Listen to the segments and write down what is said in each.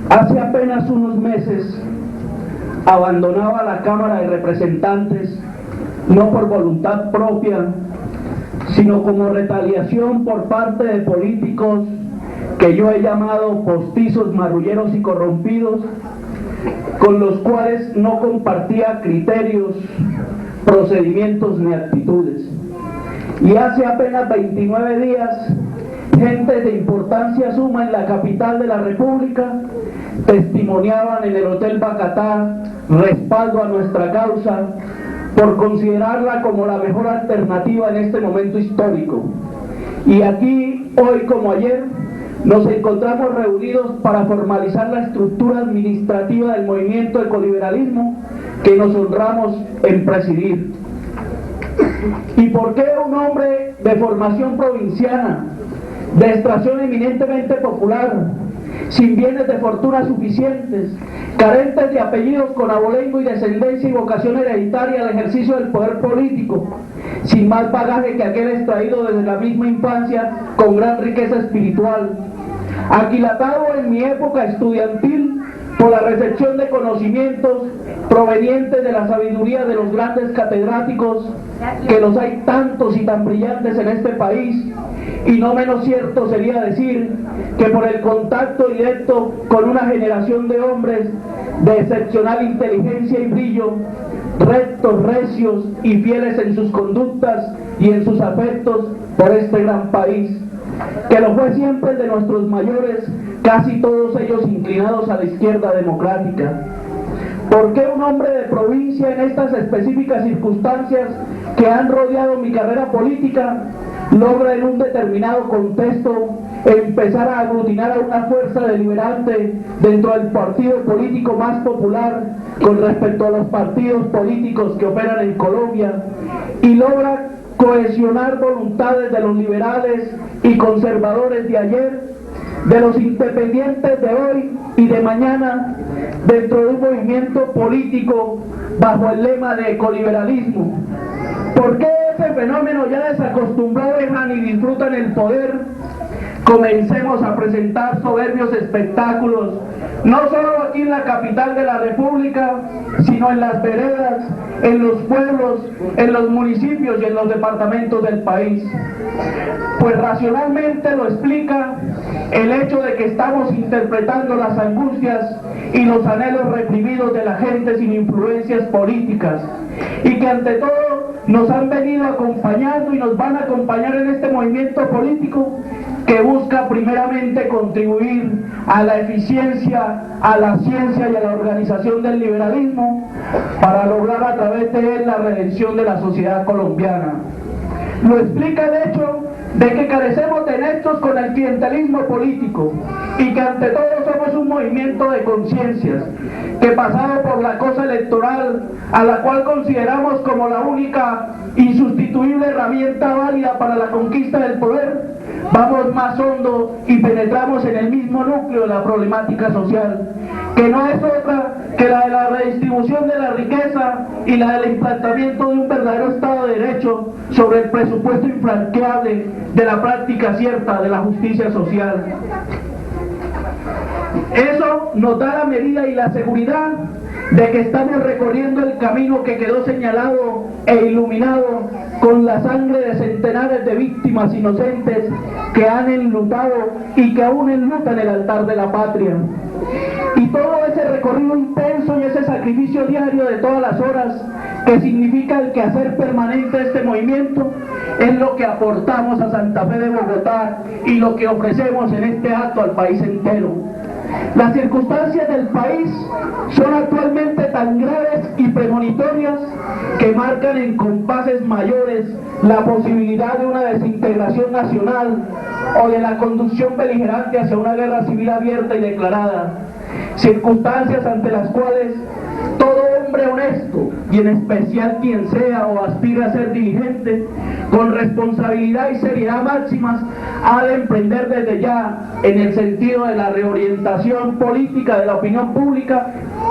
Hace apenas unos meses abandonaba la Cámara de Representantes, no por voluntad propia, sino como retaliación por parte de políticos que yo he llamado postizos, marrulleros y corrompidos, con los cuales no compartía criterios, procedimientos ni actitudes. Y hace apenas 29 días, gentes de importancia suma en la capital de la República testimoniaban en el Hotel Bacatá respaldo a nuestra causa por considerarla como la mejor alternativa en este momento histórico. Y aquí, hoy como ayer, nos encontramos reunidos para formalizar la estructura administrativa del movimiento ecoliberalismo que nos honramos en presidir. ¿Y por qué un hombre de formación provinciana, de extracción eminentemente popular, sin bienes de fortuna suficientes, carentes de apellidos con abolengo y descendencia y vocación hereditaria al ejercicio del poder político, sin más bagaje que aquel extraído desde la misma infancia con gran riqueza espiritual, aquilatado en mi época estudiantil por la recepción de conocimientos provenientes de la sabiduría de los grandes catedráticos, que los hay tantos y tan brillantes en este país, y no menos cierto sería decir que por el contacto directo con una generación de hombres de excepcional inteligencia y brillo, rectos, recios y fieles en sus conductas y en sus afectos por este gran país, que lo fue siempre el de nuestros mayores, casi todos ellos inclinados a la izquierda democrática. ¿Por qué un hombre de provincia en estas específicas circunstancias que han rodeado mi carrera política logra en un determinado contexto empezar a aglutinar a una fuerza deliberante dentro del partido político más popular con respecto a los partidos políticos que operan en Colombia y logra cohesionar voluntades de los liberales y conservadores de ayer, de los independientes de hoy y de mañana, dentro de un movimiento político bajo el lema de ecoliberalismo? ¿Por qué ese fenómeno ya desacostumbrado dejan y disfrutan el poder? Comencemos a presentar soberbios espectáculos, no solo aquí en la capital de la República, sino en las veredas, en los pueblos, en los municipios y en los departamentos del país. Pues racionalmente lo explica el hecho de que estamos interpretando las angustias y los anhelos reprimidos de la gente sin influencias políticas, y que ante todo nos han venido acompañando y nos van a acompañar en este movimiento político que busca primeramente contribuir a la eficiencia, a la ciencia y a la organización del liberalismo para lograr a través de él la redención de la sociedad colombiana. Lo explica el hecho de que carecemos de nexos con el clientelismo político y que ante todo somos un movimiento de conciencias que, pasado por la cosa electoral, a la cual consideramos como la única insustituible herramienta válida para la conquista del poder, vamos más hondo y penetramos en el mismo núcleo de la problemática social, que no es otra que la de la redistribución de la riqueza y la del implantamiento de un verdadero Estado de Derecho sobre el presupuesto infranqueable de la práctica cierta de la justicia social. Eso nos da la medida y la seguridad de que estamos recorriendo el camino que quedó señalado e iluminado con la sangre de centenares de víctimas inocentes que han enlutado y que aún enlutan el altar de la patria. Y todo ese recorrido intenso y ese sacrificio diario de todas las horas que significa el quehacer permanente de este movimiento es lo que aportamos a Santa Fe de Bogotá y lo que ofrecemos en este acto al país entero. Las circunstancias del país son actualmente tan graves y premonitorias que marcan en compases mayores la posibilidad de una desintegración nacional o de la conducción beligerante hacia una guerra civil abierta y declarada. Circunstancias ante las cuales todo hombre honesto, y en especial quien sea o aspire a ser dirigente, con responsabilidad y seriedad máximas, ha de emprender desde ya, en el sentido de la reorientación política de la opinión pública,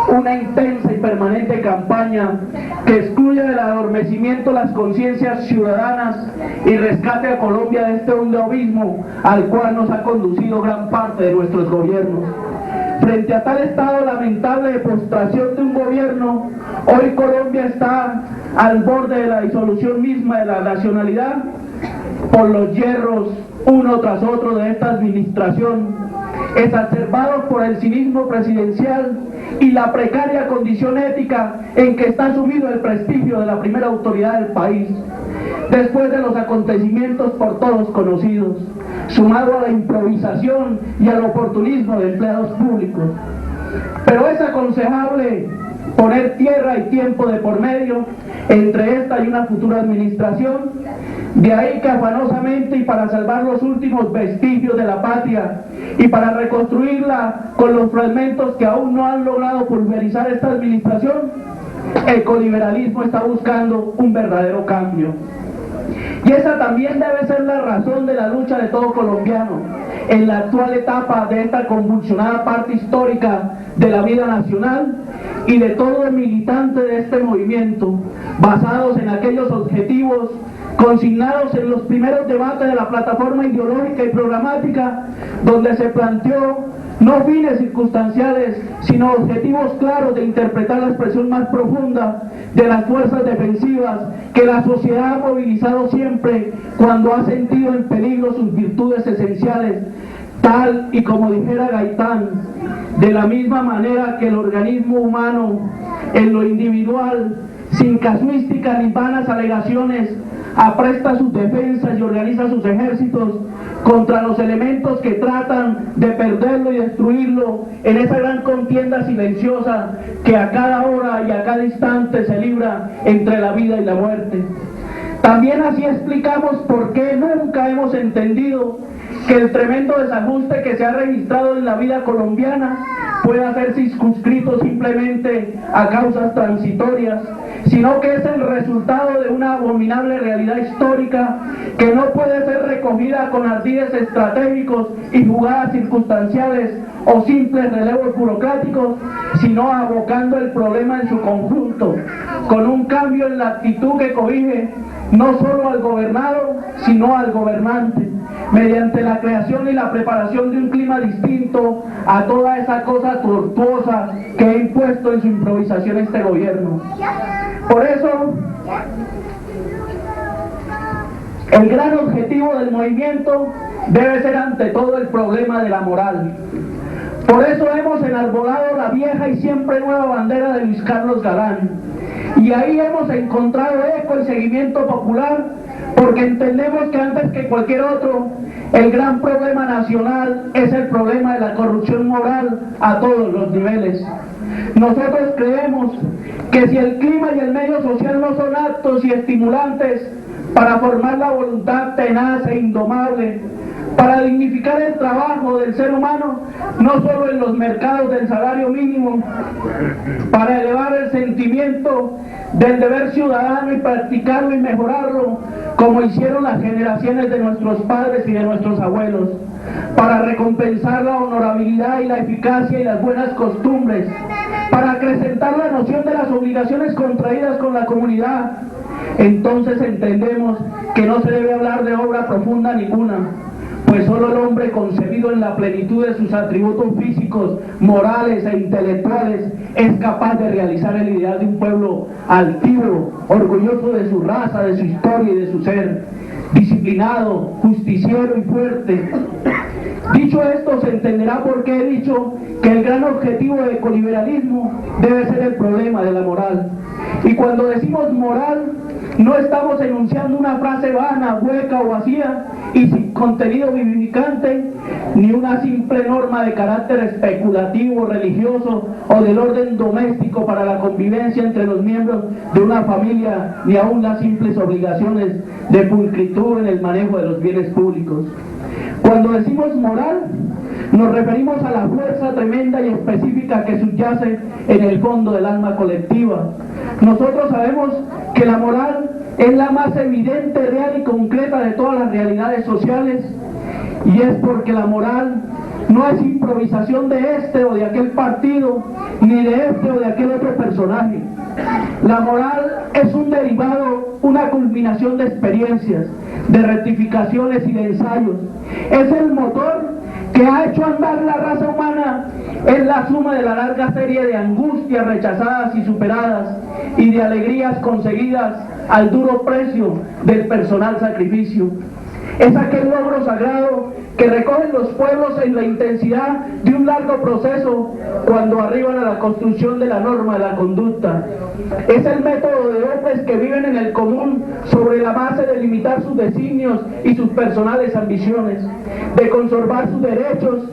una intensa y permanente campaña que excluya del adormecimiento las conciencias ciudadanas y rescate a Colombia de este hondo abismo al cual nos ha conducido gran parte de nuestros gobiernos. Frente a tal estado lamentable de postración de un gobierno, hoy Colombia está al borde de la disolución misma de la nacionalidad por los yerros uno tras otro de esta administración, exacerbados por el cinismo presidencial y la precaria condición ética en que está sumido el prestigio de la primera autoridad del país, después de los acontecimientos por todos conocidos, sumado a la improvisación y al oportunismo de empleados públicos. Pero es aconsejable poner tierra y tiempo de por medio entre esta y una futura administración, de ahí que afanosamente y para salvar los últimos vestigios de la patria y para reconstruirla con los fragmentos que aún no han logrado pulverizar esta administración, el coliberalismo está buscando un verdadero cambio. Y esa también debe ser la razón de la lucha de todo colombiano en la actual etapa de esta convulsionada parte histórica de la vida nacional y de todo el militante de este movimiento, basados en aquellos objetivos consignados en los primeros debates de la plataforma ideológica y programática, donde se planteó no fines circunstanciales, sino objetivos claros de interpretar la expresión más profunda de las fuerzas defensivas que la sociedad ha movilizado siempre cuando ha sentido en peligro sus virtudes esenciales, tal y como dijera Gaitán, de la misma manera que el organismo humano en lo individual, sin casuística ni vanas alegaciones, apresta sus defensas y organiza sus ejércitos contra los elementos que tratan de perderlo y destruirlo en esa gran contienda silenciosa que a cada hora y a cada instante se libra entre la vida y la muerte. También así explicamos por qué nunca hemos entendido que el tremendo desajuste que se ha registrado en la vida colombiana pueda ser circunscrito simplemente a causas transitorias, sino que es el resultado de una abominable realidad histórica que no puede ser recogida con ardides estratégicos y jugadas circunstanciales o simples relevos burocráticos, sino abocando el problema en su conjunto, con un cambio en la actitud que cobije no solo al gobernado, sino al gobernante, mediante la creación y la preparación de un clima distinto a toda esa cosa tortuosa que ha impuesto en su improvisación este gobierno. Por eso, el gran objetivo del movimiento debe ser ante todo el problema de la moral. Por eso hemos enarbolado la vieja y siempre nueva bandera de Luis Carlos Galán. Y ahí hemos encontrado eco y seguimiento popular, porque entendemos que antes que cualquier otro, el gran problema nacional es el problema de la corrupción moral a todos los niveles. Nosotros creemos que si el clima y el medio social no son aptos y estimulantes para formar la voluntad tenaz e indomable, para dignificar el trabajo del ser humano, no solo en los mercados del salario mínimo, para elevar el sentimiento del deber ciudadano y practicarlo y mejorarlo, como hicieron las generaciones de nuestros padres y de nuestros abuelos, para recompensar la honorabilidad y la eficacia y las buenas costumbres, para acrecentar la noción de las obligaciones contraídas con la comunidad, entonces entendemos que no se debe hablar de obra profunda ninguna, pues solo el hombre concebido en la plenitud de sus atributos físicos, morales e intelectuales es capaz de realizar el ideal de un pueblo altivo, orgulloso de su raza, de su historia y de su ser, disciplinado, justiciero y fuerte. Dicho esto, se entenderá por qué he dicho que el gran objetivo del ecoliberalismo debe ser el problema de la moral. Y cuando decimos moral, no estamos enunciando una frase vana, hueca o vacía y sin contenido vivificante, ni una simple norma de carácter especulativo, religioso o del orden doméstico para la convivencia entre los miembros de una familia, ni aún las simples obligaciones de pulcritud en el manejo de los bienes públicos. Cuando decimos moral, nos referimos a la fuerza tremenda y específica que subyace en el fondo del alma colectiva. Nosotros sabemos que la moral es la más evidente, real y concreta de todas las realidades sociales, y es porque la moral no es improvisación de este o de aquel partido, ni de este o de aquel otro personaje. La moral es un derivado, una culminación de experiencias, de rectificaciones y de ensayos. Es el motor que ha hecho andar la raza humana es la suma de la larga serie de angustias rechazadas y superadas y de alegrías conseguidas al duro precio del personal sacrificio. Es aquel logro sagrado que recogen los pueblos en la intensidad de un largo proceso cuando arriban a la construcción de la norma de la conducta. Es el método de hombres que viven en el común sobre la base de limitar sus designios y sus personales ambiciones, de conservar sus derechos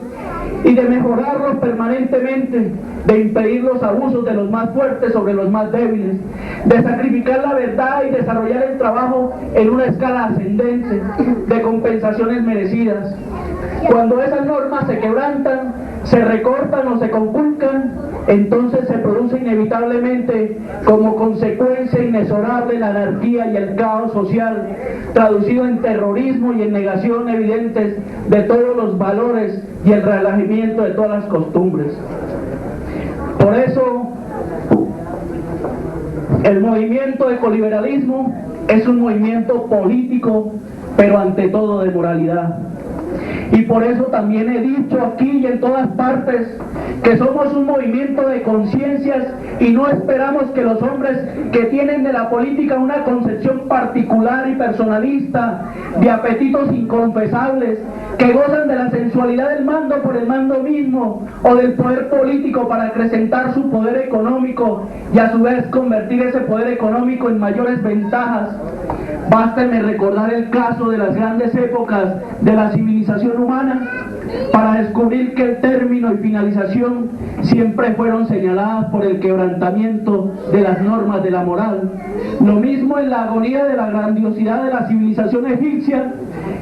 y de mejorarlos permanentemente, de impedir los abusos de los más fuertes sobre los más débiles, de sacrificar la verdad y desarrollar el trabajo en una escala ascendente, de compensaciones merecidas. Cuando esas normas se quebrantan, se recortan o se conculcan, entonces se produce inevitablemente como consecuencia inexorable la anarquía y el caos social, traducido en terrorismo y en negación evidentes de todos los valores y el relajamiento de todas las costumbres. Por eso, el movimiento ecoliberalismo es un movimiento político, pero ante todo de moralidad. Y por eso también he dicho aquí y en todas partes que somos un movimiento de conciencias y no esperamos que los hombres que tienen de la política una concepción particular y personalista, de apetitos inconfesables, que gozan de la sensualidad del mando por el mando mismo o del poder político para acrecentar su poder económico y a su vez convertir ese poder económico en mayores ventajas. Básteme recordar el caso de las grandes épocas de la civilización humana para descubrir que el término y finalización siempre fueron señaladas por el quebrantamiento de las normas de la moral. Lo mismo en la agonía de la grandiosidad de la civilización egipcia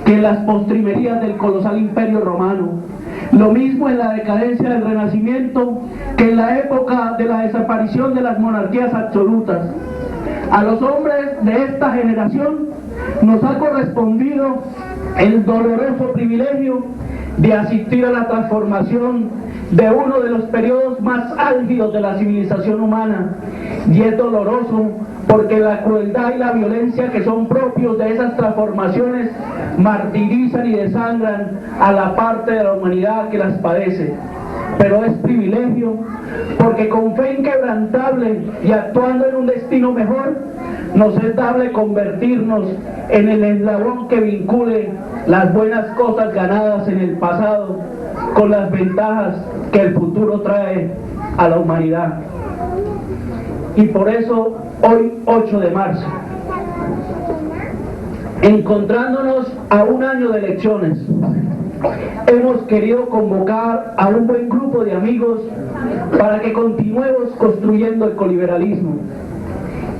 que en las postrimerías del colosal imperio romano. Lo mismo en la decadencia del Renacimiento que en la época de la desaparición de las monarquías absolutas. A los hombres de esta generación nos ha correspondido el doloroso privilegio de asistir a la transformación de uno de los periodos más álgidos de la civilización humana. Y es doloroso porque la crueldad y la violencia que son propios de esas transformaciones martirizan y desangran a la parte de la humanidad que las padece. Pero es privilegio porque con fe inquebrantable y actuando en un destino mejor, nos es dable convertirnos en el eslabón que vincule las buenas cosas ganadas en el pasado con las ventajas que el futuro trae a la humanidad. Y por eso, hoy 8 de marzo, encontrándonos a un año de elecciones, hemos querido convocar a un buen grupo de amigos para que continuemos construyendo el ecoliberalismo.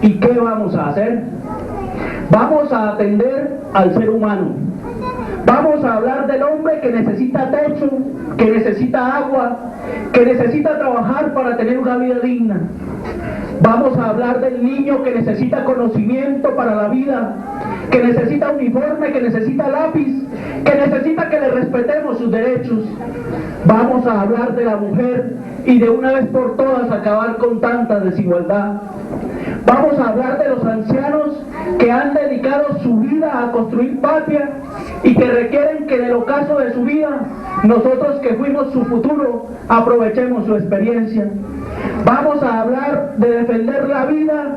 ¿Y qué vamos a hacer? Vamos a atender al ser humano. Vamos a hablar del hombre que necesita techo, que necesita agua, que necesita trabajar para tener una vida digna. Vamos a hablar del niño que necesita conocimiento para la vida, que necesita uniforme, que necesita lápiz, que necesita que le respetemos sus derechos. Vamos a hablar de la mujer y de una vez por todas acabar con tanta desigualdad. Vamos a hablar de los ancianos que han dedicado su vida a construir patria y que requieren que en el ocaso de su vida, nosotros que fuimos su futuro, aprovechemos su experiencia. Vamos a hablar de defender la vida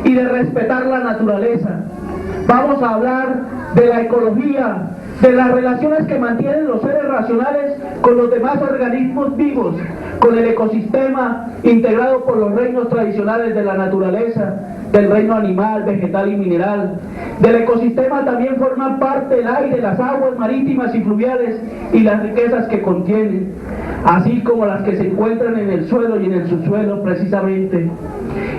y de respetar la naturaleza. Vamos a hablar de la ecología, de las relaciones que mantienen los seres racionales con los demás organismos vivos, con el ecosistema integrado por los reinos tradicionales de la naturaleza, del reino animal, vegetal y mineral. Del ecosistema también forman parte el aire, las aguas marítimas y fluviales y las riquezas que contienen, así como las que se encuentran en el suelo y en el subsuelo precisamente.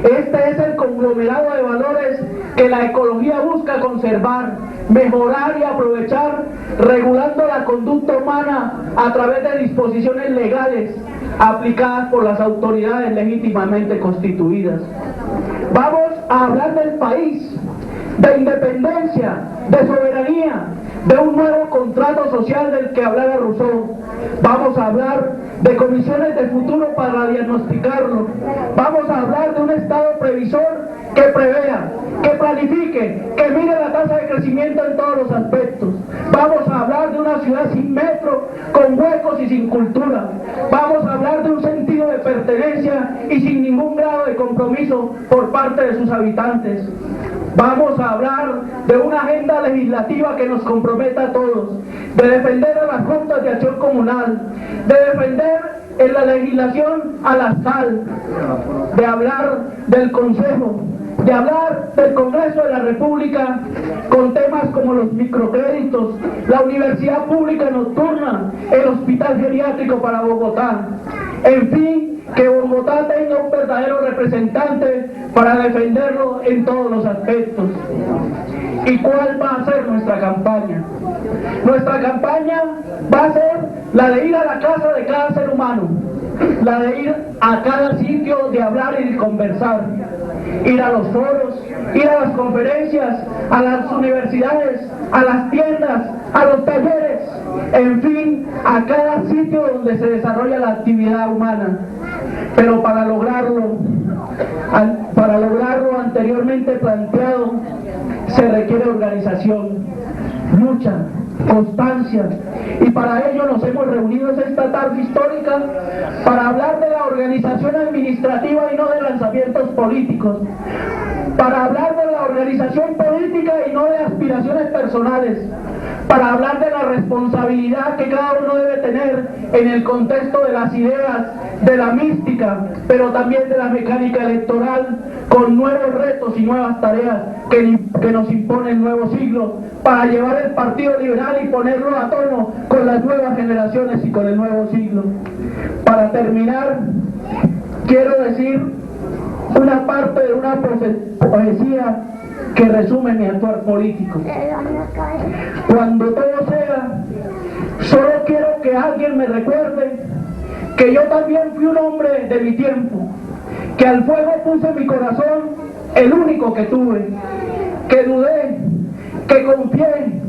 Este es el conglomerado de valores que la ecología busca conservar, mejorar y aprovechar, regulando la conducta humana a través de disposiciones legales aplicadas por las autoridades legítimamente constituidas. Vamos a hablar del país, de independencia, de soberanía, de un nuevo contrato social del que hablara Rousseau. Vamos a hablar de comisiones de futuro para diagnosticarlo. Vamos a hablar de un estado previsor que prevea, que planifique, que mire la tasa de crecimiento en todos los aspectos. Vamos a hablar de una ciudad sin metro, con huecos educados y sin cultura. Vamos a hablar de un sentido de pertenencia y sin ningún grado de compromiso por parte de sus habitantes. Vamos a hablar de una agenda legislativa que nos comprometa a todos, de defender a las juntas de acción comunal, de defender en la legislación a la SAL, de hablar del Consejo, de hablar del Congreso de la República con temas como los microcréditos, la universidad pública nocturna, el hospital geriátrico para Bogotá. En fin, que Bogotá tenga un verdadero representante para defenderlo en todos los aspectos. ¿Y cuál va a ser nuestra campaña? Nuestra campaña va a ser la de ir a la casa de cada ser humano, la de ir a cada sitio, de hablar y de conversar, ir a los foros, ir a las conferencias, a las universidades, a las tiendas, a los talleres, en fin, a cada sitio donde se desarrolla la actividad humana. Pero para lograrlo anteriormente planteado, se requiere organización, lucha, constancia, y para ello nos hemos reunido esta tarde histórica para hablar de la organización administrativa y no de lanzamientos políticos, para hablar de la organización política y no de aspiraciones personales, para hablar de la responsabilidad que cada uno debe tener en el contexto de las ideas, de la mística, pero también de la mecánica electoral, con nuevos retos y nuevas tareas que nos impone el nuevo siglo, para llevar el Partido Liberal y ponerlo a tono con las nuevas generaciones y con el nuevo siglo. Para terminar, quiero decir una parte de una poesía que resume mi actuar político. Cuando todo sea, solo quiero que alguien me recuerde que yo también fui un hombre de mi tiempo, que al fuego puse mi corazón, el único que tuve, que dudé, que confié,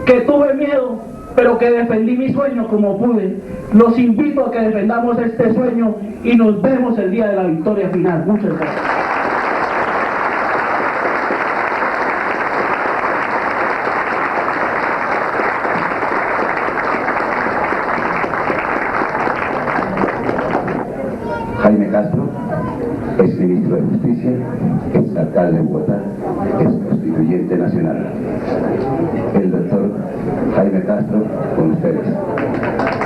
que tuve miedo, pero que defendí mi sueño como pude. Los invito a que defendamos este sueño y nos vemos el día de la victoria final. Muchas gracias. Jaime Castro es ministro de Justicia, es alcalde de Bogotá, es constituyente nacional. El doctor Jaime Castro, con ustedes.